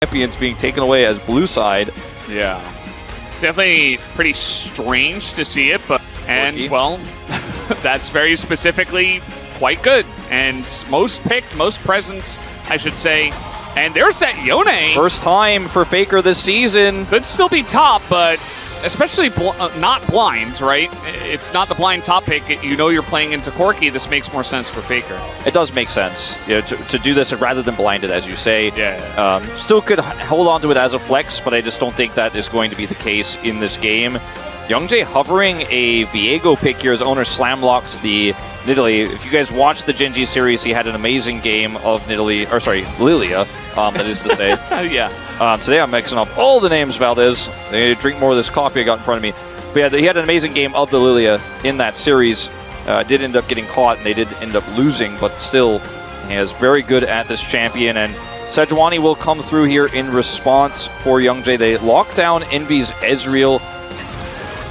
champions being taken away as blue side. Yeah. Definitely pretty strange to see it, but and well, that's very specifically quite good. And most picked, most presents, I should say. And there's that Yone. First time for Faker this season. Could still be top, but especially not blind, right? It's not the blind top pick. You know you're playing into Corki. This makes more sense for Faker. It does make sense, you know, to do this rather than blinded, as you say. Yeah. Still could hold on to it as a flex, but I just don't think that is going to be the case in this game. Youngjae hovering a Viego pick here as owner slamlocks the Nidalee. If you guys watched the Genji series, he had an amazing game of Nidalee, or sorry, Lilia, that is to say. Yeah. Today I'm mixing up all the names, Valdez. I need to drink more of this coffee I got in front of me. But yeah, he had an amazing game of the Lilia in that series. Did end up getting caught, and they did end up losing, but still, he is very good at this champion. And Sejuani will come through here in response for Youngjae. They lock down Envy's Ezreal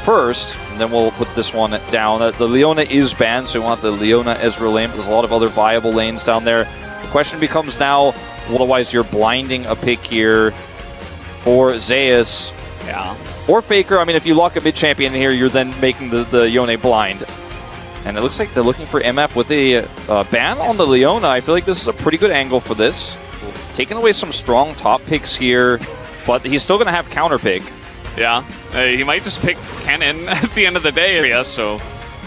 first, and then we'll put this one down. The Leona is banned, so we want the Leona Ezreal lane, but there's a lot of other viable lanes down there. The question becomes now, otherwise you're blinding a pick here for Zeus. Yeah. Or Faker. I mean, if you lock a mid-champion in here, you're then making the Yone blind. And it looks like they're looking for MF with a ban on the Leona. I feel like this is a pretty good angle for this. Taking away some strong top picks here, but he's still going to have counter pick. Yeah, he might just pick Kennen at the end of the day, so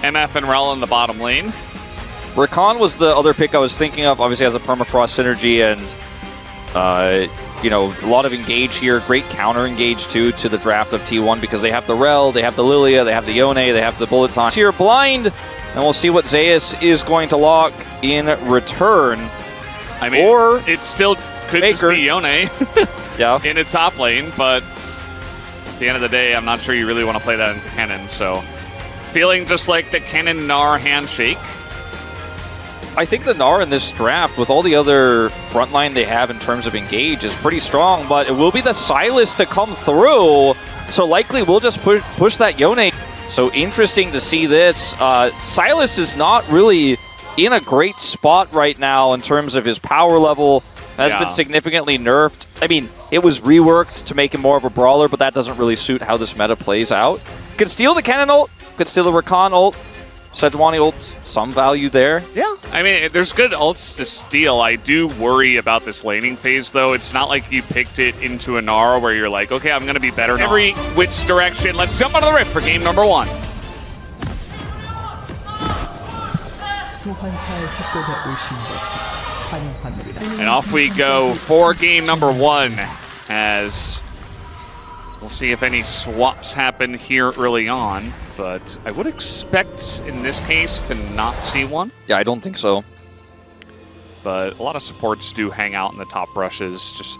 MF and Rel in the bottom lane. Rakan was the other pick I was thinking of, obviously has a permafrost synergy and, you know, a lot of engage here. Great counter engage, too, to the draft of T1 because they have the Rel, they have the Lilia, they have the Yone, they have the Bullet Time. Here, blind, and we'll see what Zeus is going to lock in return. I mean, or it still could Faker. Just be Yone yeah. in a top lane, but at the end of the day, I'm not sure you really want to play that into Kennen, so feeling just like the Kennen-Gnar handshake. I think the Gnar in this draft, with all the other frontline they have in terms of engage, is pretty strong, but it will be the Sylas to come through, so likely we'll just push that Yone. So interesting to see this. Sylas is not really in a great spot right now in terms of his power level. Has been significantly nerfed. I mean, it was reworked to make him more of a brawler, but that doesn't really suit how this meta plays out. Could steal the Kennen ult, could steal the Rakan ult. Sejuani ult, some value there. Yeah, I mean, there's good ults to steal. I do worry about this laning phase, though. It's not like you picked it into a Gnar where you're like, okay, I'm going to be better every which direction. Let's jump out of the rift for game number 1. And off we go for game number 1, as we'll see if any swaps happen here early on, but I would expect in this case to not see one. Yeah, I don't think so. But a lot of supports do hang out in the top brushes, just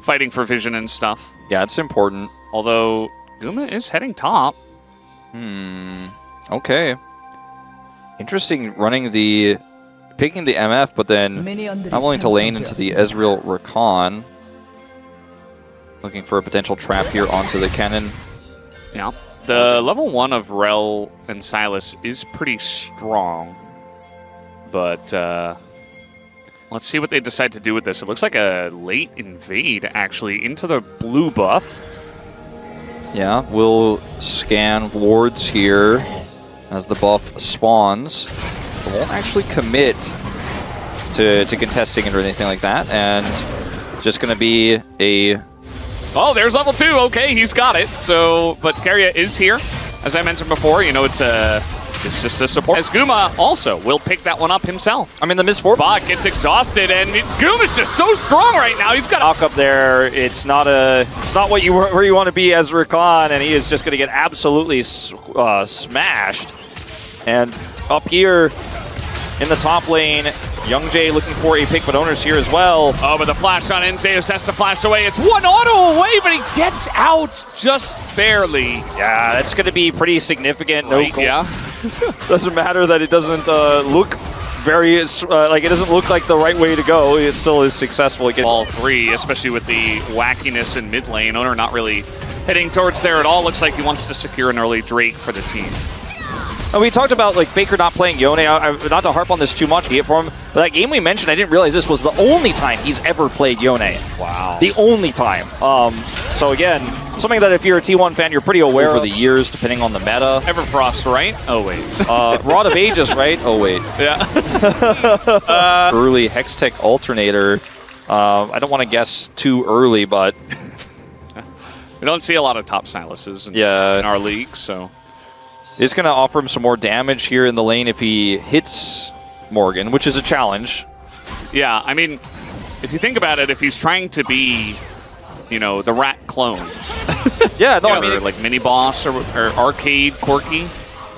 fighting for vision and stuff. Yeah, it's important. Although Guma is heading top. Okay. Interesting picking the MF, but then not willing to lane into the Ezreal Rakan. Looking for a potential trap here onto the Kennen. Yeah. The level 1 of Rel and Sylas is pretty strong. But let's see what they decide to do with this. It looks like a late invade, actually, into the blue buff. Yeah, we'll scan wards here as the buff spawns. It won't actually commit to contesting it or anything like that, and just going to be a... Oh, there's level 2. Okay, he's got it. So, but Keria is here. As I mentioned before, you know, it's just a support. As Guma also will pick that one up himself. I mean, the Miss 4 bot gets exhausted, and Guma's just so strong right now. He's got knock up there. It's not what where you want to be as Rakan, and he is just going to get absolutely smashed. And up here in the top lane, Youngjae looking for a pick, but owner's here as well. Oh, but the flash on in, Zeus has to flash away. It's one auto away, but he gets out just barely. Yeah, that's going to be pretty significant. Right, yeah. Doesn't matter that it doesn't look very, like it doesn't look like the right way to go. It still is successful. All 3, especially with the wackiness in mid lane. Owner not really heading towards there at all. Looks like he wants to secure an early Drake for the team. And we talked about like Faker not playing Yone. Not to harp on this too much for him, but that game we mentioned, I didn't realize this was the only time he's ever played Yone. Wow. The only time. So again, something that if you're a T1 fan, you're pretty aware over the years, depending on the meta. Everfrost, right? Oh, wait. Rod of Ages, right? Oh, wait. Yeah. Early Hextech Alternator. I don't want to guess too early, but... We don't see a lot of top Sylases in our league, so... It's going to offer him some more damage here in the lane if he hits Morgan, which is a challenge. Yeah, I mean, if you think about it, if he's trying to be, you know, the rat clone. Yeah, no, I mean... like mini-boss or arcade Corki.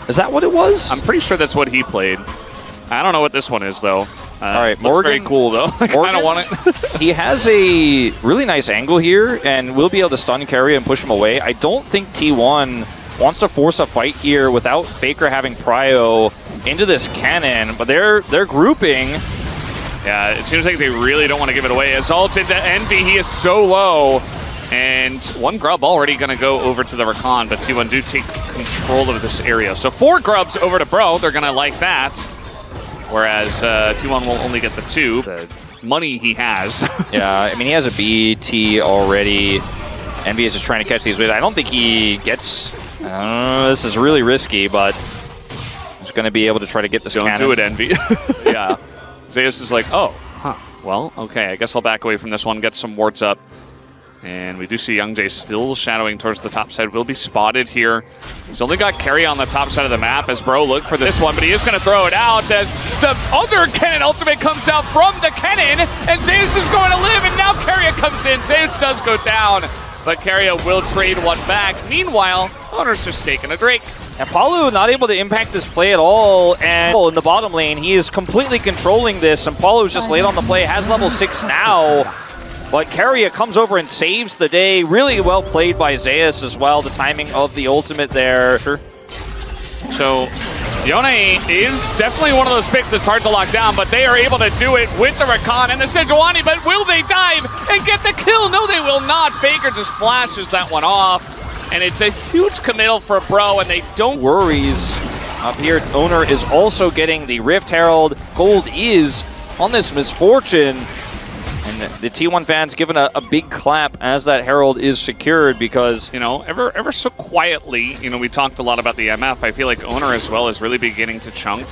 Is that what it was? I'm pretty sure that's what he played. I don't know what this one is, though. All right, Morgan. Very cool, though. I kind of want it. He has a really nice angle here, and will be able to stun Keria and push him away. I don't think T1 wants to force a fight here without Faker having prio into this cannon, but they're grouping. Yeah, it seems like they really don't want to give it away. As ult into Envy, he is so low. And one grub already going to go over to the Rakan, but T1 do take control of this area. So 4 grubs over to Bro. They're going to like that. Whereas T1 will only get the 2. The money he has. Yeah, I mean, he has a BT already. Envy is just trying to catch these. I don't think he gets... this is really risky, but he's going to be able to try to get this cannon. Don't do it, Envy. Yeah. Zeus is like, oh, huh. Well, okay, I guess I'll back away from this one, get some wards up. And we do see Young Jay still shadowing towards the top side. Will be spotted here. He's only got Keria on the top side of the map as Bro look for this one, but he is going to throw it out as the other Kennen ultimate comes out from the Kennen, and Zeus is going to live, and now Keria comes in. Zeus does go down, but Keria will trade one back. Meanwhile, Owner's just taking a Drake. And Palu not able to impact this play at all, and in the bottom lane, he is completely controlling this, and Palu's just late on the play, has level 6 now. But Keria comes over and saves the day. Really well played by Zeus as well. The timing of the ultimate there. Sure. So Yone is definitely one of those picks that's hard to lock down, but they are able to do it with the Rakan and the Sejuani. But will they dive and get the kill? No, they will not. Faker just flashes that one off. And it's a huge committal for Bro, and they don't... Worries up here. Owner is also getting the Rift Herald. Gold is on this Misfortune. And the T1 fans given a big clap as that Herald is secured because... You know, ever so quietly, you know, we talked a lot about the MF. I feel like Owner as well is really beginning to chunk.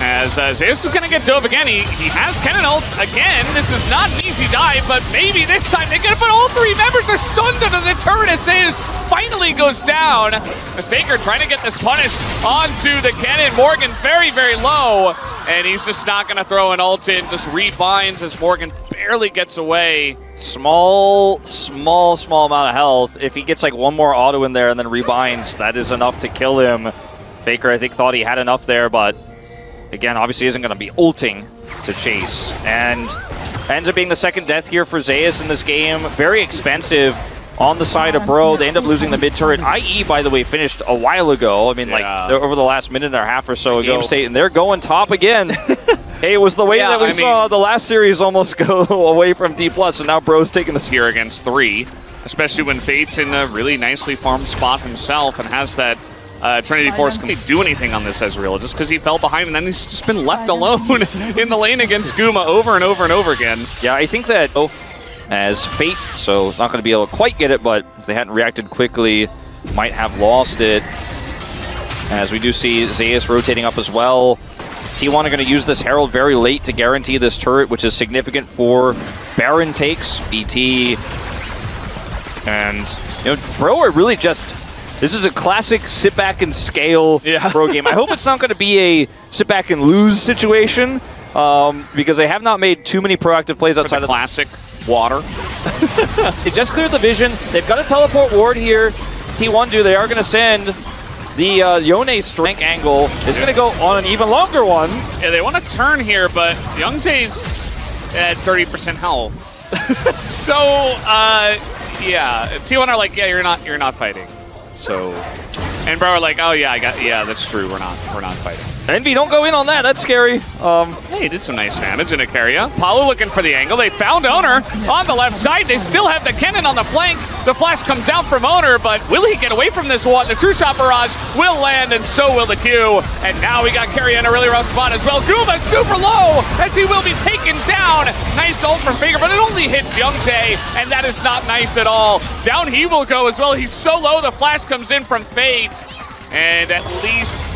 As Zeus is going to get dove again. He has Kennen ult again. This is not an easy dive, but maybe this time they get it. But all 3 members are stunned under the turret as Zeus finally goes down. As Faker trying to get this punish onto the Kennen. Morgan very, very low. And he's just not going to throw an ult in. Just rebinds as Morgan barely gets away. Small amount of health. If he gets like one more auto in there and then rebinds, that is enough to kill him. Faker, I think, thought he had enough there, but again, obviously isn't going to be ulting to chase. And ends up being the second death here for Zeus in this game. Very expensive on the side of Bro. They end up losing the mid turret. IE, by the way, finished a while ago. I mean, like over the last minute and a half or so ago. And they're going top again. Hey, it was the way that we saw the last series almost go away from D+, and now Bro's taking this here against 3, especially when Fate's in a really nicely farmed spot himself and has that Trinity Force. Can he do anything on this Ezreal just because he fell behind and then he's just been left alone in the lane against Guma over and over and over again? Yeah, I think that as Fate, so not going to be able to quite get it, but if they hadn't reacted quickly, might have lost it. As we do see Zeus rotating up as well. T1 are going to use this Herald very late to guarantee this turret, which is significant for Baron takes, BT. And, you know, Bro are really just... This is a classic sit back and scale Bro game. I hope it's not going to be a sit back and lose situation, because they have not made too many proactive plays outside of classic water. They just cleared the vision. They've got a teleport ward here. T1 do. They are going to send the Yone strength angle. Is going to go on an even longer one. Yeah, they want to turn here, but Young Jay's at 30% health. So, yeah, T1 are like, yeah, you're not fighting. So, and Bro are like, oh yeah, that's true. We're not fighting. Envy, don't go in on that. That's scary. Hey, he did some nice damage in Ikaria. Palu looking for the angle. They found Oner on the left side. They still have the cannon on the flank. The flash comes out from Oner, but will he get away from this one? The True Shot Barrage will land, and so will the Q. And now we got Keria in a really rough spot as well. Guma super low as he will be taken down. Nice ult from Faker, but it only hits Young Jae, and that is not nice at all. Down he will go as well. He's so low, the flash comes in from Fate. And at least,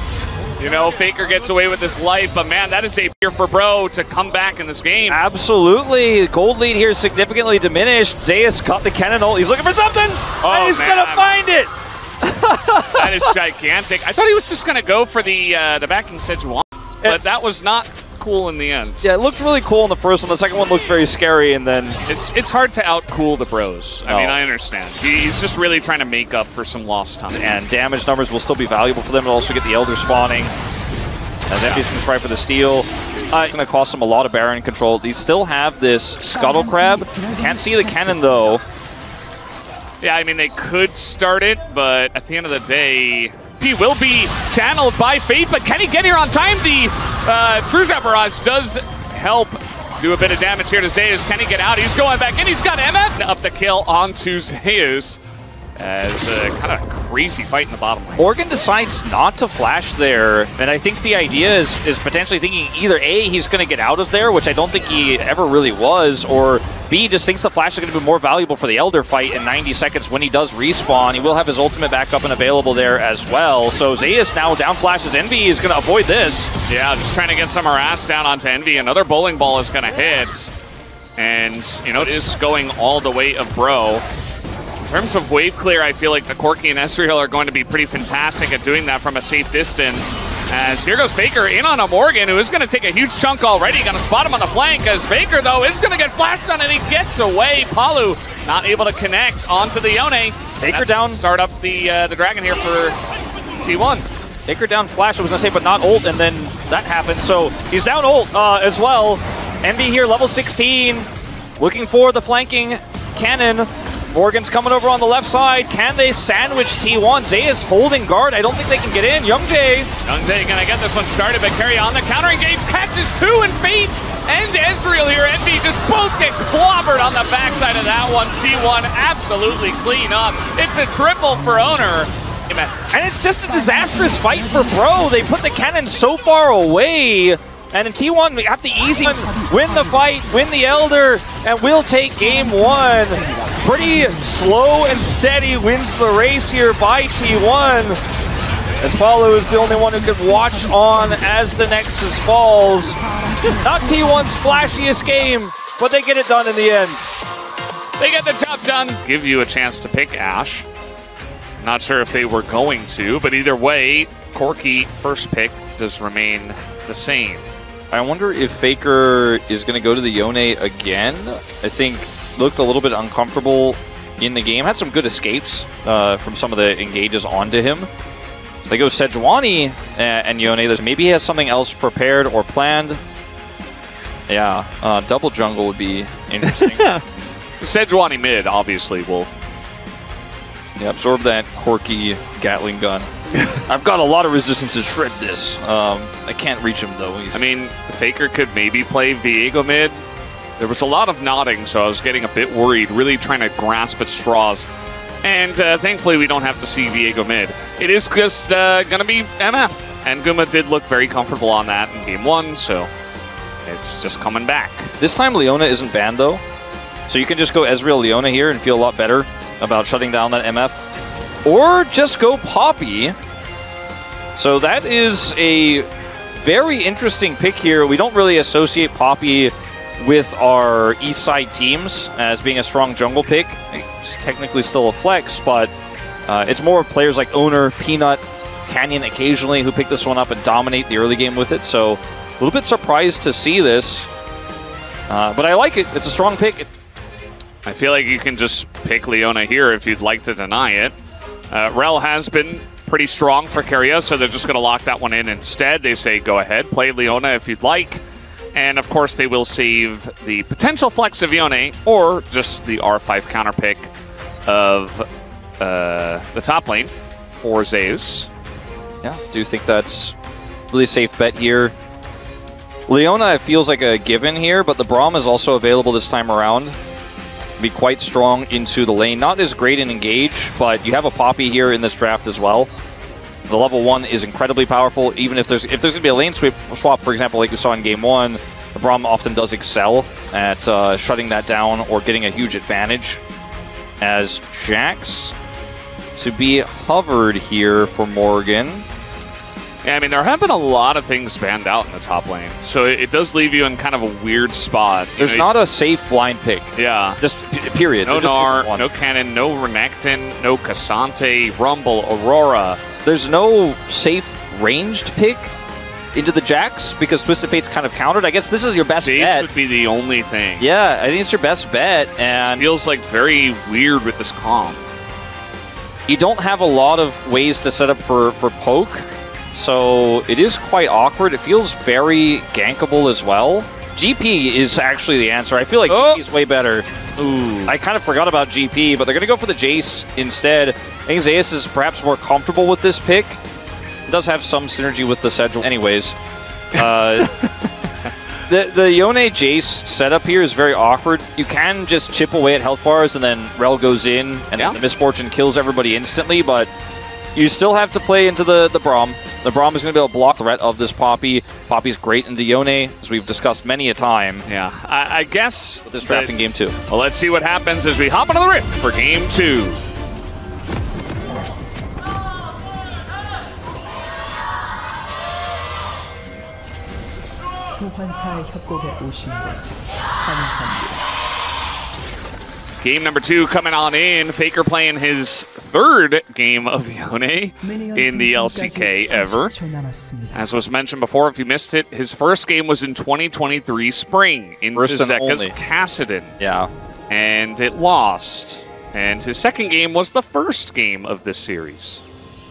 you know, Faker gets away with his life, but man, that is a fear for Bro to come back in this game. Absolutely. Gold lead here significantly diminished. Zeus caught the cannon ult. He's looking for something, and he's going to find it. That is gigantic. I thought he was just going to go for the backing Sejuani, but that was not cool in the end. Yeah, it looked really cool in the first one. The second one looks very scary, and then it's hard to outcool the Bros. I mean, I understand. He's just really trying to make up for some lost time. And damage numbers will still be valuable for them to also get the Elder spawning. As Envy's going to try for the steal. It's going to cost them a lot of Baron control. They still have this Scuttle Crab. Can't see the cannon, though. Yeah, I mean, they could start it, but at the end of the day, he will be channeled by Fate, but can he get here on time? The True Shot Barrage does help do a bit of damage here to Zeus. Can he get out? He's going back in. He's got MF up the kill onto Zeus. As a kind of crazy fight in the bottom lane. Morgan decides not to flash there, and I think the idea is potentially thinking either A, he's going to get out of there, which I don't think he ever really was, or B, just thinks the flash is going to be more valuable for the Elder fight in 90 seconds when he does respawn. He will have his ultimate back up and available there as well. So Zeus now down flashes Envy. Is going to avoid this. Yeah, just trying to get some harass down onto Envy. Another bowling ball is going to hit. And, you know, it is going all the way of Bro. In terms of wave clear, I feel like the Corki and Ezreal are going to be pretty fantastic at doing that from a safe distance. As here goes Faker in on a Morgan, who is going to take a huge chunk already. Going to spot him on the flank, as Faker, though, is going to get flashed on, and he gets away. Palu not able to connect onto the Yone. Faker down. Start up the Dragon here for T1. Faker down flash, I was going to say, but not ult, and then that happened. So he's down ult as well. Envy here, level 16, looking for the flanking cannon. Morgan's coming over on the left side. Can they sandwich T1? Zeus holding guard. I don't think they can get in. Young Jae gonna get this one started, but Keria on the counter engage, catches two, and Fate and Ezreal here. Envy just both get clobbered on the backside of that one. T1 absolutely clean up. It's a triple for Oner. And it's just a disastrous fight for Bro. They put the cannon so far away. And in T1, we have the easy one, win the fight, win the Elder, and we'll take game one. Pretty slow and steady wins the race here by T1. As Palu is the only one who can watch on as the Nexus falls. Not T1's flashiest game, but they get it done in the end. They get the job done. Give you a chance to pick Ashe. Not sure if they were going to, but either way, Corki first pick does remain the same. I wonder if Faker is going to go to the Yone again. I think looked a little bit uncomfortable in the game. Had some good escapes from some of the engages onto him. So they go Sejuani and Yone. Maybe he has something else prepared or planned. Yeah, double jungle would be interesting. Sejuani mid, obviously, will. Yeah, absorb that Corki Gatling gun. I've got a lot of resistance to shred this. I can't reach him, though. I mean, Faker could maybe play Viego mid. There was a lot of nodding, so I was getting a bit worried, really trying to grasp at straws. And thankfully, we don't have to see Viego mid. It is just going to be MF. And Guma did look very comfortable on that in game one, so it's just coming back. This time, Leona isn't banned, though. So you can just go Ezreal Leona here and feel a lot better about shutting down that MF. Or just go Poppy. So that is a very interesting pick here. We don't really associate Poppy with our east side teams as being a strong jungle pick. It's technically still a flex, but it's more players like Oner, Peanut, Canyon occasionally who pick this one up and dominate the early game with it. So a little bit surprised to see this. But I like it. It's a strong pick. I feel like you can just pick Leona here if you'd like to deny it. Rel has been pretty strong for Keria, so they're just going to lock that one in instead. They say, go ahead, play Leona if you'd like. And, of course, they will save the potential flex of Yone or just the R5 counter pick of the top lane for Zeus. Yeah, do think that's really safe bet here. Leona feels like a given here, but the Braum is also available this time around. Be quite strong into the lane. Not as great in engage, but you have a Poppy here in this draft as well. The level 1 is incredibly powerful, even if there's going to be a lane swap, for example, like we saw in Game 1, the Braum often does excel at shutting that down or getting a huge advantage. As Jax to be hovered here for Morgan. Yeah, I mean, there have been a lot of things banned out in the top lane, so it does leave you in kind of a weird spot. There's not a safe blind pick. Yeah. Just period. No Gnar, no Cannon, no Renekton, no Cassante, Rumble, Aurora. There's no safe ranged pick into the Jax because Twisted Fate's kind of countered. I guess this is your best Jace bet. Would be the only thing. Yeah, I think it's your best bet. And it feels like very weird with this comp. You don't have a lot of ways to set up for poke. So it is quite awkward. It feels very gankable as well. GP is actually the answer. I feel like GP is way better. Ooh. I kind of forgot about GP, but they're going to go for the Jace instead. I think Zeus is perhaps more comfortable with this pick. It does have some synergy with the Sedgel. Anyways, the Yone Jace setup here is very awkward. You can just chip away at health bars and then Rel goes in and then the Misfortune kills everybody instantly, but you still have to play into the Braum. The Braum is going to be able to block the threat of this Poppy. Poppy's great into Yone, as we've discussed many a time. Yeah, I guess with this draft in Game 2. Well, let's see what happens as we hop into the Rift for Game 2. 소환사의 협곡에 오신 것을 환영합니다. Game number 2 coming on in. Faker playing his 3rd game of Yone in the LCK ever. As was mentioned before, if you missed it, his first game was in 2023 spring into Zeka's Kassadin. Yeah. And it lost. And his second game was the first game of this series.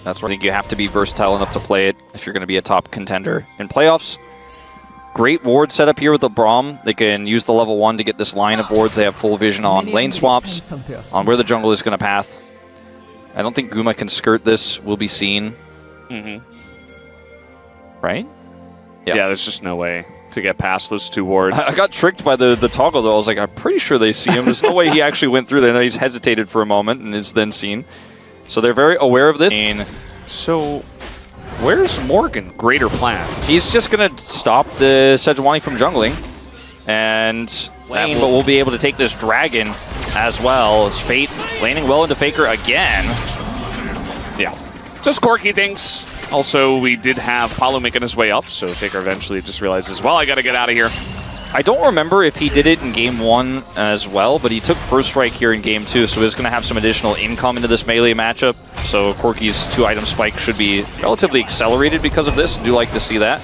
That's where I think you have to be versatile enough to play it if you're going to be a top contender in playoffs. Great ward setup here with the Braum. They can use the level 1 to get this line of wards. They have full vision on lane swaps, on where the jungle is going to path. I don't think Guma can skirt this. Will be seen. Right? Yeah, there's just no way to get past those 2 wards. I got tricked by the toggle, though. I was like, I'm pretty sure they see him. There's no way he actually went through there. I know he's hesitated for a moment and is then seen. So they're very aware of this. So where's Morgan? Greater plans. He's just going to stop the Sejuani from jungling. And but we'll be able to take this dragon as well as Fate laning well into Faker again. Yeah. Just quirky things. Also, we did have Paulo making his way up, so Faker eventually just realizes, well, I got to get out of here. I don't remember if he did it in Game 1 as well, but he took first strike here in Game 2, so he's going to have some additional income into this melee matchup. So Corki's 2-item spike should be relatively accelerated because of this. I do like to see that.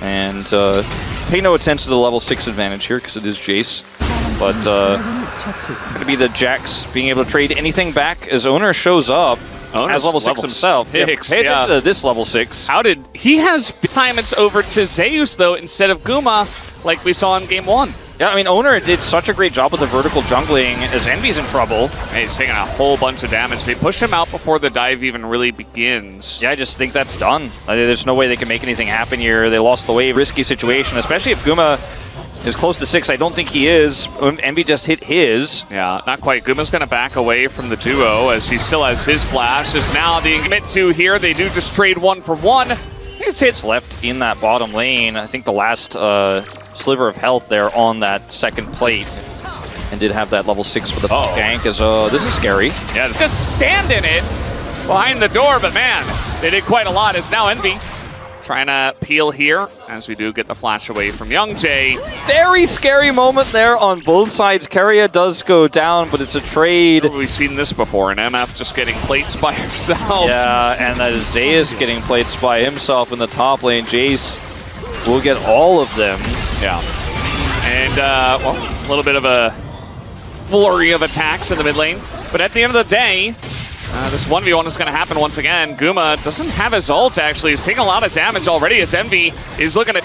And pay no attention to the level 6 advantage here, because it is Jace. But going to be the Jax being able to trade anything back as Owner shows up. As level 6 himself. Pay attention to this level 6. How did he has assignments over to Zeus though instead of Guma, like we saw in Game 1? Yeah, I mean, Owner did such a great job with the vertical jungling as Envy's in trouble. And he's taking a whole bunch of damage. They push him out before the dive even really begins. Yeah, I just think that's done. There's no way they can make anything happen here. They lost the wave. Risky situation, especially if Guma is close to 6. I don't think he is. Envy just hit his. Yeah, not quite. Guma's going to back away from the duo as he still has his flash. Is now being commit to here. They do just trade 1 for 1. It's hits left in that bottom lane. I think the last sliver of health there on that second plate. And did have that level 6 for the gank. As this is scary. Yeah, just stand in it behind the door. But man, they did quite a lot. It's now Envy trying to peel here as we do get the flash away from Young Jay. Very scary moment there on both sides. Keria does go down, but it's a trade. We've seen this before, and MF just getting plates by himself. Yeah, and that is Zeus getting plates by himself in the top lane. Jace will get all of them. Yeah. And, well, a little bit of a flurry of attacks in the mid lane. But at the end of the day, this 1v1 is going to happen once again. Guma doesn't have his ult, actually. He's taking a lot of damage already as Envy is looking at...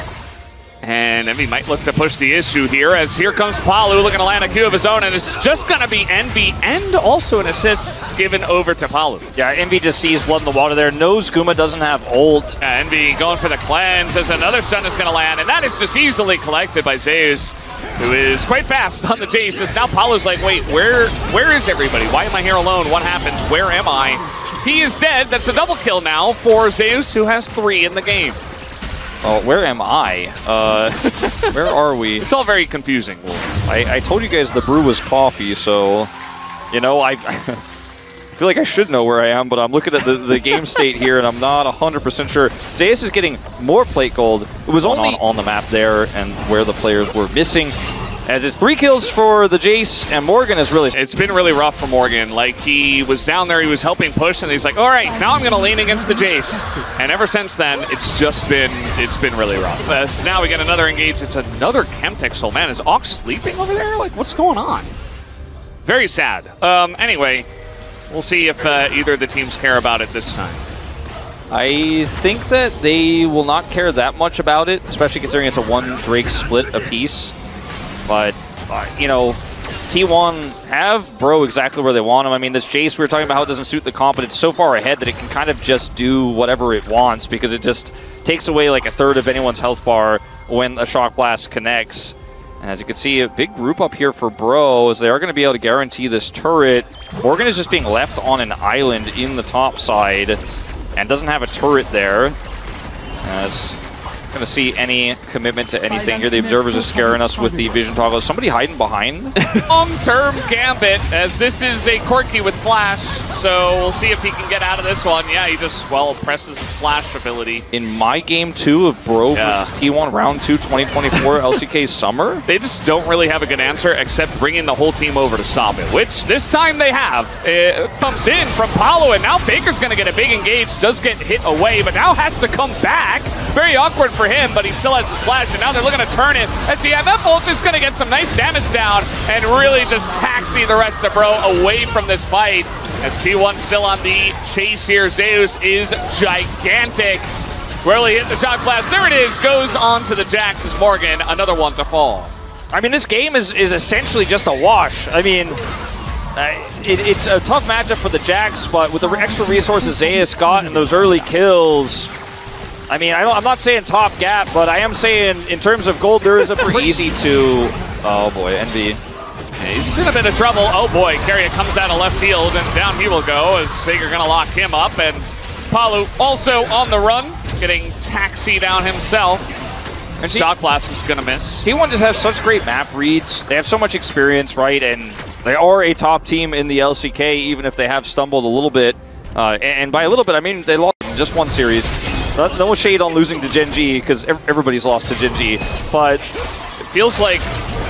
And Envy might look to push the issue here, as here comes Palu looking to land a Q of his own, and it's just going to be Envy and also an assist given over to Palu. Yeah, Envy just sees blood in the water there. Knows Guma doesn't have ult. Envy going for the cleanse as another stun is going to land, and that is just easily collected by Zeus, who is quite fast on the Jace. As now Palu's like, wait, where is everybody? Why am I here alone? What happened? Where am I? He is dead. That's a double kill now for Zeus, who has 3 in the game. Oh, where am I? Where are we? It's all very confusing. I told you guys the brew was coffee, so, you know, I feel like I should know where I am, but I'm looking at the game state here, and I'm not 100% sure. Zeus is getting more plate gold. It was only on the map there, and where the players were missing. As it's 3 kills for the Jace, and Morgan is really... It's been really rough for Morgan. Like, he was down there, he was helping push, and he's like, all right, now I'm going to lean against the Jace. And ever since then, it's been really rough. As now we get another engage. It's another Chemtech Soul. Man, is Ox sleeping over there? Like, what's going on? Very sad. Anyway, we'll see if either of the teams care about it this time. I think that they will not care that much about it, especially considering it's a 1 Drake split apiece. But, you know, T1 have Bro exactly where they want him. I mean, this Jace, we were talking about how it doesn't suit the comp, but it's so far ahead that it can kind of just do whatever it wants, because it just takes away like 1/3 of anyone's health bar when a Shock Blast connects. And as you can see, a big group up here for Bro, as they are going to be able to guarantee this turret. Morgan is just being left on an island in the top side and doesn't have a turret there. As going to see any commitment to anything here. The Observers are scaring us with the vision toggle. Is somebody hiding behind? Long-term Gambit, as this is a Corki with Flash, so we'll see if he can get out of this one. Yeah, he just, well, presses his Flash ability. In my game 2 of Bro versus T1 Round 2 2024 LCK Summer? They just don't really have a good answer except bringing the whole team over to stop it, which this time they have. It comes in from Palu, and now Faker's going to get a big engage, does get hit away, but now has to come back. Very awkward for him, but he still has his Flash, and now they're looking to turn it as the MF ult is going to get some nice damage down and really just taxi the rest of Bro away from this fight. As T1 still on the chase here, Zeus is gigantic. Really hit the Shock Blast. There it is, goes on to the Jax as Morgan, another one to fall. I mean, this game is essentially just a wash. I mean, it's a tough matchup for the Jax, but with the extra resources Zeus got and those early kills, I mean, I'm not saying top gap, but I am saying in terms of gold, there is a pretty easy to... Oh boy, Envy. He's in a bit of trouble. Oh boy, Keria comes out of left field, and down he will go as Faker gonna lock him up, and Palu also on the run, getting taxied down himself. And Shock Blast is gonna miss. T1 just have such great map reads. They have so much experience, right? And they are a top team in the LCK, even if they have stumbled a little bit. And by a little bit, I mean they lost in just 1 series. No shade on losing to Gen G, because everybody's lost to Gen G, but it feels like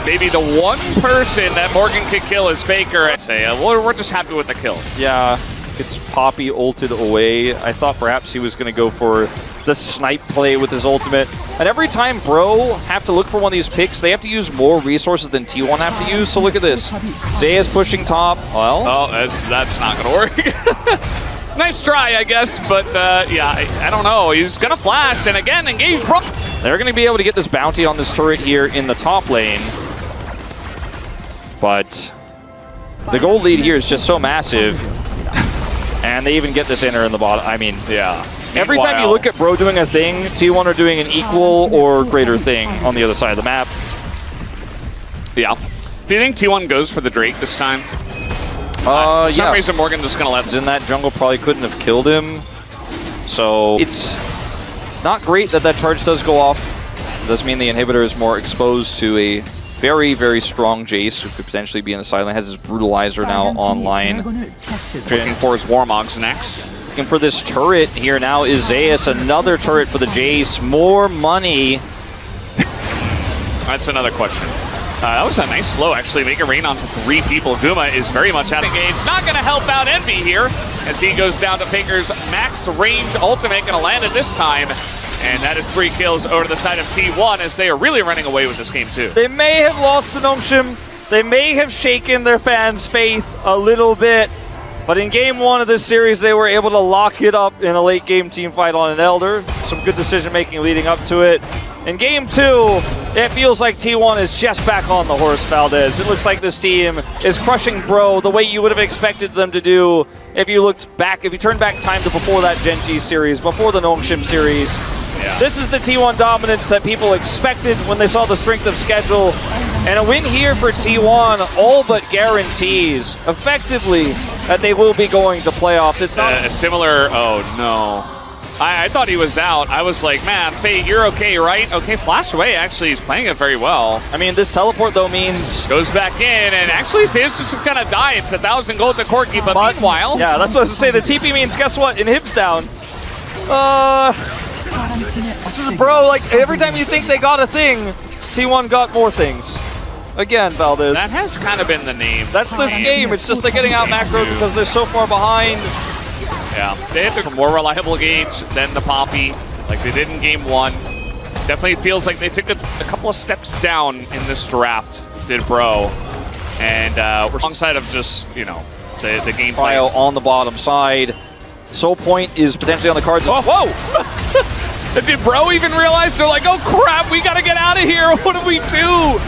maybe the one person that Morgan could kill is Faker. I say, we're just happy with the kill. Yeah, it's Poppy ulted away. I thought perhaps he was going to go for the snipe play with his ultimate. And every time Bro have to look for one of these picks, they have to use more resources than T1 have to use. So look at this. Zeus pushing top. Well, oh, that's not going to work. Nice try, I guess, but yeah, I don't know. He's going to flash, and again, engage Bro. They're going to be able to get this bounty on this turret here in the top lane. But the gold lead here is just so massive. And they even get this inner in the bottom. I mean, yeah. Every time you look at Bro doing a thing, T1 are doing an equal or greater thing on the other side of the map. Yeah. Do you think T1 goes for the Drake this time? For some reason, Morgan just going to let him. In that jungle probably couldn't have killed him. So it's not great that that charge does go off. It does mean the inhibitor is more exposed to a very, very strong Jace who could potentially be in the side lane. Has his Brutalizer now online. Looking for his Warmogs next. Looking for this turret here now is Zeus. Another turret for the Jace. More money. That's another question. That was a nice slow, actually. Make it rain onto 3 people. Guma is very much out of engage. Not going to help out Envy here as he goes down to Faker's max range ultimate. Going to land it this time. And that is 3 kills over to the side of T1 as they are really running away with this game too. They may have lost to Nomshim. They may have shaken their fans' faith a little bit. But in game 1 of this series, they were able to lock it up in a late game team fight on an Elder. Some good decision making leading up to it. In game 2, it feels like T1 is just back on the horse, Valdez. It looks like this team is crushing Bro the way you would have expected them to do if you looked back, if you turned back time to before that Gen G series, before the Nongshim series. Yeah. This is the T1 dominance that people expected when they saw the strength of schedule. And a win here for T1 all but guarantees, effectively, that they will be going to playoffs. It's not a similar, oh no. I thought he was out. I was like, man, Fate, you're okay, right? Okay, Flash away, actually, he's playing it very well. I mean, this teleport, though, means... Goes back in, and actually saves just kind of die. It's 1,000 gold to Corki, but meanwhile... Yeah, that's what I was going to say. The TP means, guess what? Inhib's down. This is Bro, like, every time you think they got a thing, T1 got more things. Again, Valdez. That has kind of been the name. That's this game. It's just they're getting out macroed because they're so far behind. Yeah, they have a more reliable gauge than the Poppy, like they did in game 1. Definitely feels like they took a couple of steps down in this draft, did Bro. And we're alongside of just, you know, the gameplay. Cryo on the bottom side. Soul Point is potentially on the cards. Oh, whoa! Did Bro even realize? They're like, oh crap, we gotta get out of here. What do we do?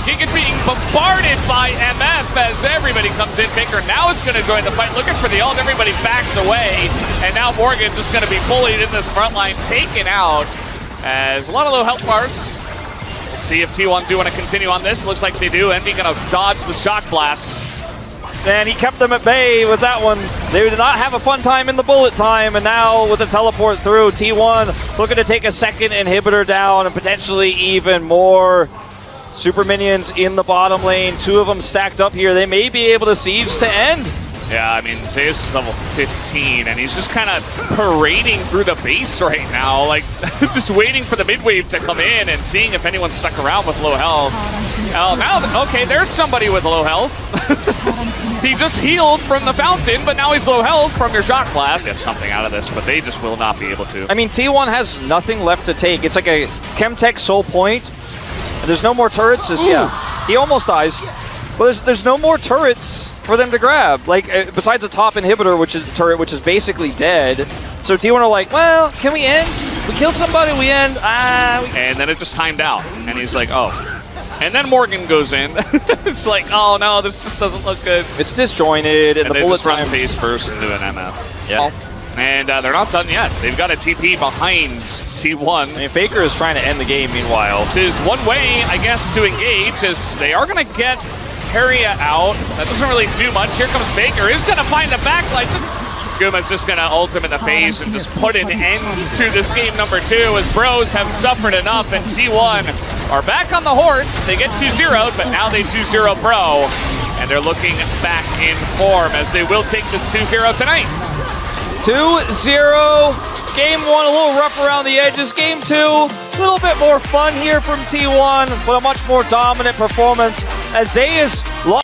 Gigan being bombarded by MF as everybody comes in. Faker now is going to join the fight, looking for the ult. Everybody backs away, and now Morgan's just going to be bullied in this front line, taken out as a lot of low health bars. We'll see if T1 do want to continue on this. Looks like they do. Envy going to dodge the shock blast. And he kept them at bay with that one. They did not have a fun time in the bullet time, and now with the teleport through, T1 looking to take a second inhibitor down and potentially even more. Super minions in the bottom lane, 2 of them stacked up here. They may be able to siege to end. Yeah, I mean, Zeus is level 15, and he's just kind of parading through the base right now, like just waiting for the mid-wave to come in and seeing if anyone's stuck around with low health. Oh, now, okay, there's somebody with low health. He just healed from the fountain, but now he's low health from your shock blast. Get something out of this, but they just will not be able to. I mean, T1 has nothing left to take. It's like a Chemtech Soul Point. There's no more turrets. Yeah, he almost dies. But there's no more turrets for them to grab. Like besides the top inhibitor, which is which is basically dead. So T1 are like, well, can we end? We kill somebody, we end. And then it just timed out, and he's like, oh. And then Morgan goes in. It's like, oh no, this just doesn't look good. It's disjointed, and the they bullet just run time phase first and do an MF. Yeah. And they're not done yet. They've got a TP behind T1. I mean, Faker is trying to end the game meanwhile. This is one way, I guess, to engage, as they are going to get Harriet out. That doesn't really do much. Here comes Faker. Is going to find the backlight. Guma's just going to ult him in the face and just put an end to this game number 2, as Bros have suffered enough, and T1 are back on the horse. They get 2-0'd, but now they 2-0 Bro. And they're looking back in form, as they will take this 2-0 tonight. 2-0. Game 1 a little rough around the edges. Game 2 a little bit more fun here from T1, but a much more dominant performance as Zeus lost.